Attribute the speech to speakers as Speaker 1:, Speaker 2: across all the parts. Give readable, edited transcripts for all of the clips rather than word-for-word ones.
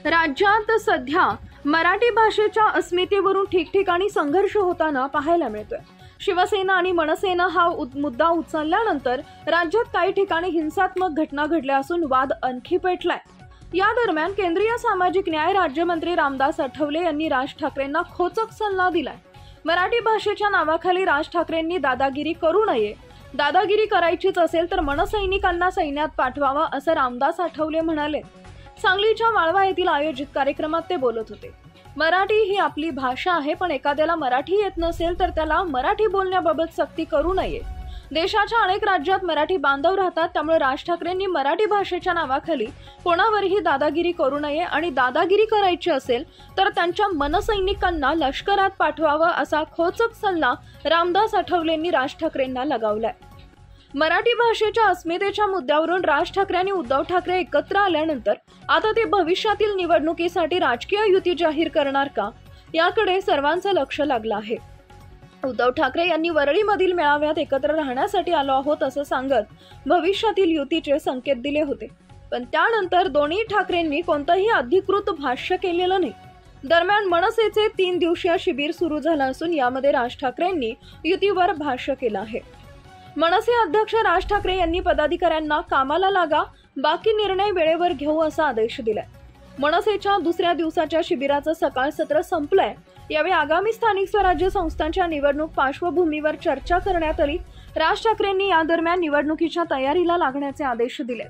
Speaker 1: राज्यात सध्या मराठी भाषेच्या अस्मितेवरून ठिकठिकाणी संघर्ष होताना पाहायला मिळतोय। शिवसेना आणि मनसेनं हा मुद्दा उचलल्यानंतर राज्यात काही ठिकाणी हिंसात्मक घटना घडल्या असून वाद आणखी पेटलाय। या दरम्यान केंद्रीय सामाजिक न्याय राज्यमंत्री रामदास आठवले यांनी राज ठाकरेंना खोचक सल्ला दिलाय। मराठी भाषेच्या नावाखाली राज ठाकरेंनी दादागिरी करू नये, दादागिरी करायचीच असेल तर मनसैनिकांना सैन्यात पाठवावा असं रामदास आठवले म्हणाले। सांगलीच्या वाळवा येथील आयोजित कार्यक्रमात ते बोलत होते। मराठी ही आपली भाषा आहे, पण एखाद्याला मराठी येत नसेल तर त्याला मराठी बोलण्याबाबत सक्ती करू नये। देशाच्या अनेक राज्यात मराठी बांधव राहतात, त्यामुळे राज ठाकरेंनी मराठी भाषेच्या नावाखाली कोणावरही दादागिरी करू नये आणि दादागिरी करायची असेल तर त्यांच्या मनसैनिकांना लष्करात पाठवावं असा खोचक सल्ला रामदास आठवलेंनी राज ठाकरेंना लगावलाय। मराठी भाषेच्या अस्मितेच्या मुद्द्यावरून राज ठाकरे आणि उद्धव ठाकरे एकत्र आल्यानंतर आता ते भविष्यातील निवडणुकीसाठी राजकीय युती जाहीर करणार का, याकडे सर्वांचं लक्ष लागलं आहे। उद्धव ठाकरे यांनी वरळीमधील मेळाव्यात एकत्र राहण्यासाठी आलो आहोत असं सांगत भविष्यातील युतीचे संकेत दिले होते, पण त्यानंतर दोन्ही ठाकरेंनी कोणतंही अधिकृत भाष्य केलेलं नाही। दरम्यान मनसेचे 3 दिवसीय शिबिर सुरू झालं असून यामध्ये राज ठाकरेंनी युतीवर भाष्य केलं आहे। मनसे अध्यक्ष राज ठाकरे यांनी पदाधिकाऱ्यांना कामाला लागा, बाकी निर्णय वेळेवर घेऊ असा आदेश दिलाय। मनसेच्या दुसऱ्या दिवसाच्या शिबिराचं सकाळ सत्र संपलंय। यावेळी आगामी स्थानिक स्वराज्य संस्थांच्या निवडणूक पार्श्वभूमीवर चर्चा करण्यात आली। राज ठाकरेंनी या दरम्यान निवडणुकीच्या तयारीला लागण्याचे आदेश दिले।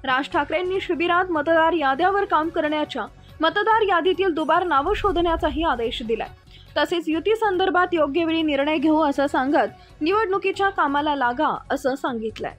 Speaker 1: राज ठाकरेंनी शिबिरात मतदार याद्यावर काम करण्याच्या, मतदार यादीतील दुबार नावं शोधण्याचाही आदेश दिलाय। तसेच युती संदर्भात योग्य वेळी निर्णय घेऊ असं सांगत निवडणुकीच्या कामाला लागा असं सांगितलंय।